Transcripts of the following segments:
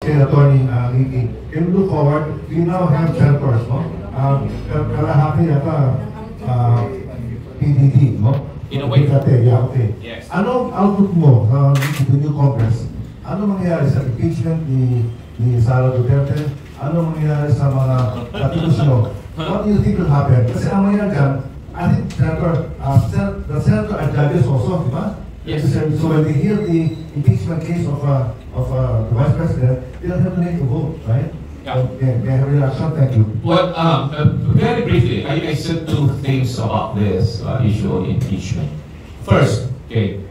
say, Attorney Ricky, can we look forward? We now have senators, no? Kalahati yata PDD, no? In a way. Okay. Yes. Ano outlook mo sa new Congress? Ano mangyayari sa impeachment ni Sara Duterte? Ano mangyayari sa mga katilusyo? What do you think will happen? Kasi ang mangyayari dyan, I think the senator are judges also, di ba? Yes. So when they hear the impeachment case of the Vice President, they'll have to make a vote, right? Yeah. They have a reaction. Thank you. Well, very briefly, I said two things about this issue of impeachment. First, okay,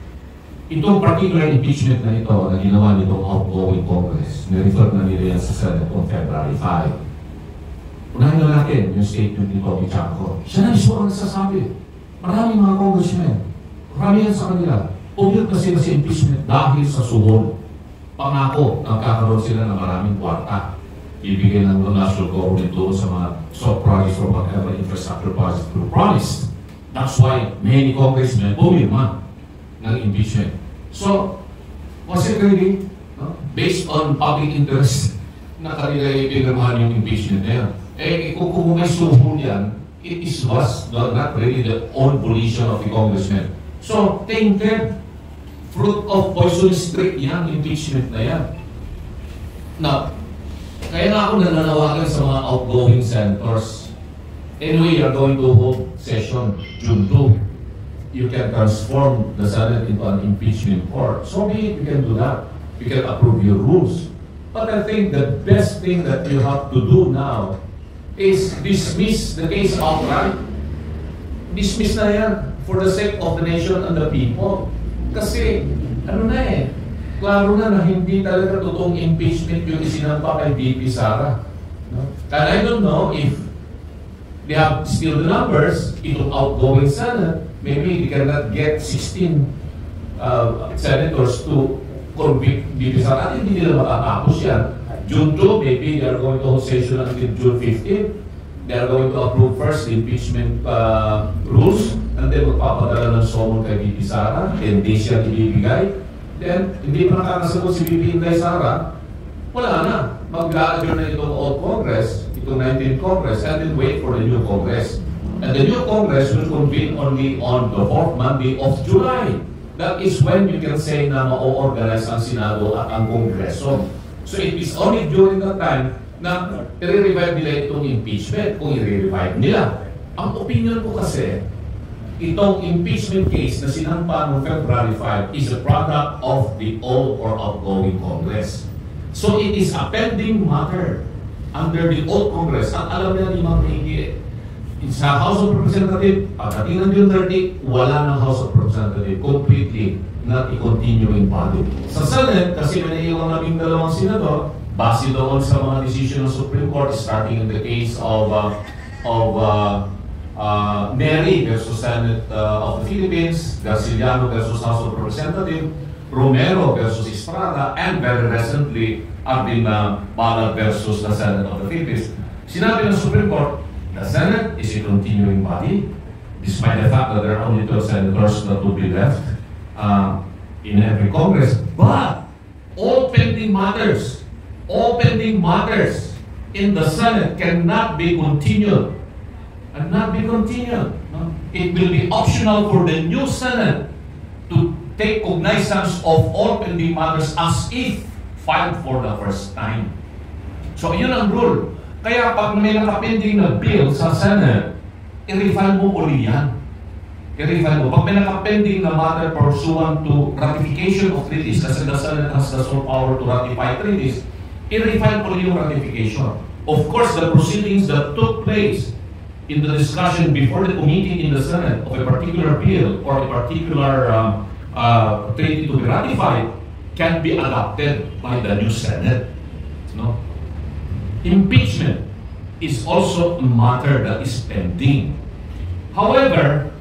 itong particular impeachment na ito na ginawa nitong outgoing Congress, nirefer na nila yan sa Senate on February 5. Unahin na natin yung statement ni Tommy Chanco. Siya na mismo ang nagsasabi. Maraming mga congressmen, marami yan sa kanila. Pumilit na sila sa impeachment dahil sa suhol. Pangako, nagkakaroon sila ng maraming kwarta. Ibigay ng national government doon sa mga soft projects or whatever infrastructure projects to promise. That's why many congressmen pumirma ng impeachment. So, was it really based on public interest na kanila ipinirmahan yung impeachment na yan? Kung may suhol yan, it was not really the own volition of the congressman. So, tainted, fruit of poisonous tree yan, impeachment na yan. Now, kaya nga ako nananawagan sa mga outgoing senators. Anyway, you're going to hold session June 2. You can transform the Senate into an impeachment court. So be it, you can do that. You can approve your rules. But I think the best thing that you have to do now is dismiss the case outright. Dismiss na yan for the sake of the nation and the people. Kasi, ano na klaro na hindi talaga totoong impeachment yung isinampa kay VP Sara. No? And I don't know if they have still the numbers, itong outgoing Senate, maybe they cannot get 16 senators to convict VP Sara. At hindi nila matatapos yan. June 2, maybe they are going to hold session until June 15. They are going to approve first the impeachment rules, and then magpapadala ng summon kay VP Sara, 10 days yan ibibigay. Then, hindi pa nakakasagot si VP Inday Sara, wala na. Mag-a-adjourn na itong old Congress, itong 19th Congress, and then wait for the new Congress. And the new Congress will convene only on the 4th Monday of July. That is when you can say na ma-organize ang Senado at ang Kongreso. So it is only during that time na i-revive nila itong impeachment, kung i-revive nila. Ang opinion ko kasi, itong impeachment case na sinampa noong February 5 is a product of the old or outgoing Congress. So it is a pending matter under the old Congress. At alam nila ni Mang Higi, sa House of Representatives, pagdating ng June 30, wala ng House of Representatives. Completely not a continuing body. Sa Senate, kasi may naiiwang naming dalawang senador, base doon sa mga decision ng Supreme Court, starting in the case of Neri versus Senate of the Philippines, Garciliano versus House of Representatives, Romero versus Estrada, and very recently, Arvin Balat versus the Senate of the Philippines. Sinabi ng Supreme Court, the Senate is a continuing body, despite the fact that there are only 12 senators that will be left in every Congress. But all pending matters in the Senate cannot be continued. It will be optional for the new Senate to take cognizance of all pending matters as if filed for the first time. So yun ang rule. Kaya pag may nakapending na bill sa Senate, i-refile mo uli yan. I-refile mo. Pag may nakapending na matter pursuant to ratification of treaties, kasi the Senate has the sole power to ratify treaties, i-refile uli yung ratification. Of course, the proceedings that took place in the discussion before the committee in the Senate of a particular bill or a particular treaty to be ratified can be adopted by the new Senate. No? Impeachment is also a matter that is pending. However,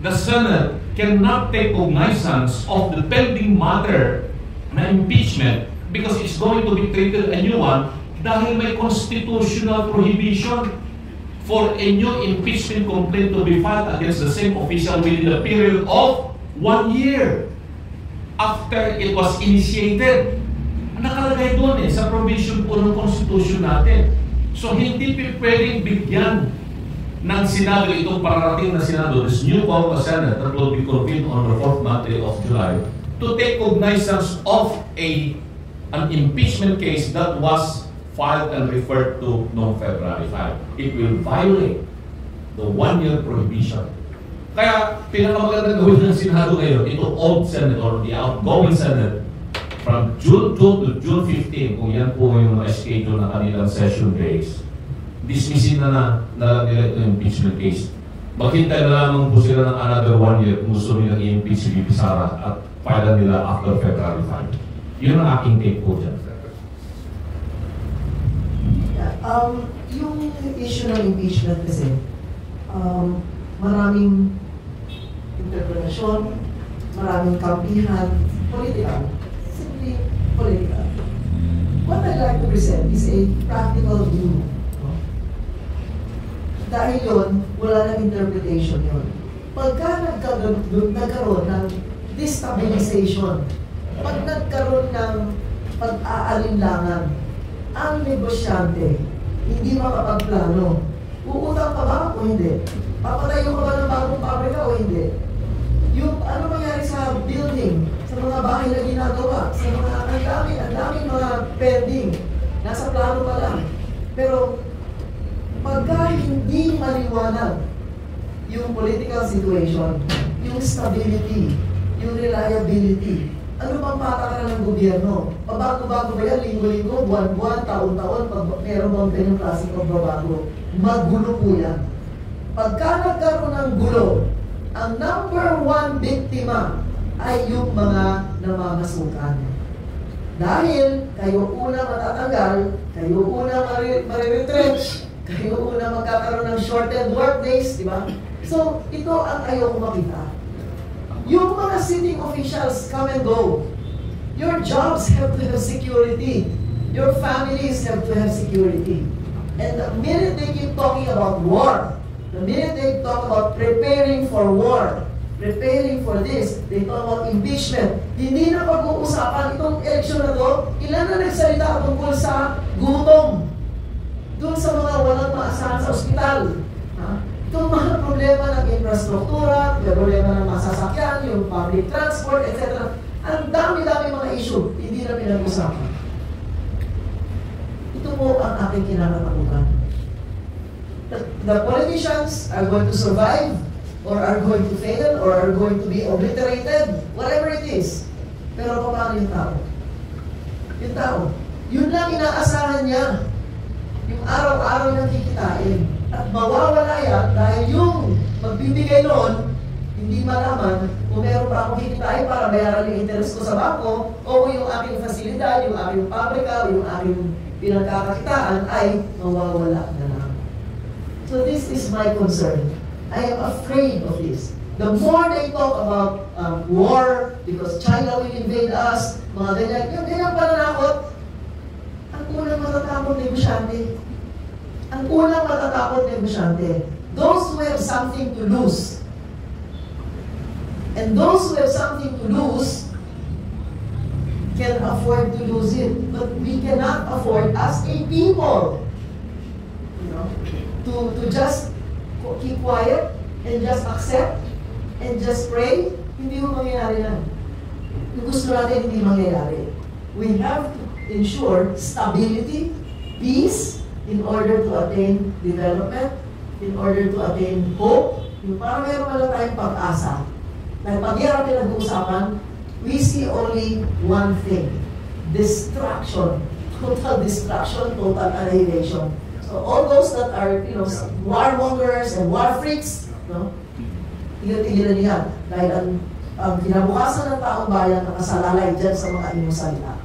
the Senate cannot take cognizance of the pending matter na impeachment because it's going to be treated a new one dahil may constitutional prohibition for a new impeachment complaint to be filed against the same official within the period of 1 year after it was initiated. Nakalagay doon sa provision po ng Constitution natin. So hindi pwedeng bigyan ng Senado itong pararating na Senado, this new Congress Senate that will be convened on the 4th Monday of July, to take cognizance of an impeachment case that was filed and referred to noong February 5. It will violate the 1-year prohibition. Kaya pinakamagandang gawin ng Senado ngayon, itong old Senate or the outgoing Senate, from June 2 to June 15, kung yan po yung schedule na kanilang session days, dismissin na nila itong impeachment case. Maghintay na lamang po sila ng another 1 year kung gusto nilang i-impeach si VP Sara at file nila after February 5. Yun ang aking take po dyan. Yung issue ng impeachment kasi, maraming interpretasyon, maraming kampihan, political. Simply political. What I'd like to present is a practical view. Dahil yun, wala nang interpretation yun. Pagka nagkaroon ng destabilization, pag nagkaroon ng pag-aalinlangan, ang negosyante, hindi makapagplano. Uutang ka ba o hindi? Papatayo ka ba ng bagong pabrika o hindi? Yung ano mangyari sa building, sa mga bahay na ginagawa, sa mga ang daming mga pending, nasa plano pa lang. Pero pagka hindi maliwanag yung political situation, yung stability, yung reliability, ano bang patakaran ng gobyerno? Pabago-bago ba yan? Linggo-linggo, buwan-buwan, taon-taon, pag meron bang ganyang klaseng pagbabago? Magulo po yan. Pagka nagkaroon ng gulo, ang number 1 biktima ay yung mga namamasukan. Dahil kayo una matatanggal, kayo una mariretrench, kayo una magkakaroon ng shortened work days, di ba? So, ito ang ayoko makita. Yung mga sitting officials come and go. Your jobs have to have security. Your families have to have security. And the minute they keep talking about war, the minute they talk about preparing for war, preparing for this, they talk about impeachment, hindi na pag-uusapan itong eleksyon na to, ilan na nagsalita tungkol sa gutom, doon sa mga walang maasahan sa ospital. Itong mga problema ng infrastruktura, problema ng masasakyan, yung public transport, etc. Ang dami-dami mga issue, hindi na pinag-usapan. Ito po ang aking kinakatakutan. The politicians are going to survive, or are going to fail, or are going to be obliterated, whatever it is. Pero paano yung tao? Yung tao, yun lang inaasahan niya. Yung araw-araw niyang kikitain. At mawawala yan dahil yung magbibigay noon, hindi malaman kung meron pa akong kikitain para bayaran yung interest ko sa bangko o yung aking fasilidad, yung aking pabrika, yung aking pinagkakakitaan ay mawawala na lang. So this is my concern. I am afraid of this. The more they talk about war, because China will invade us, mga ganyan, yung ganyan pananakot, ang unang matatakot negosyante. Ang unang matatakot negosyante. Those who have something to lose. And those who have something to lose can afford to lose it. But we cannot afford as a people, you know, to just keep quiet and just accept and just pray. Hindi mo mangyayari lang. Yung gusto natin hindi mangyayari. We have to ensure stability, peace, in order to attain development, in order to attain hope, yung parang meron pala tayong pag-asa. Dahil pag yan ang pinag-uusapan, we see only one thing, destruction, total destruction, total annihilation. So all those that are, you know, warmongers and war freaks, no, tigilan niya. Dahil ang kinabukasan ng taong bayan nakasalalay dyan sa mga inyong salita.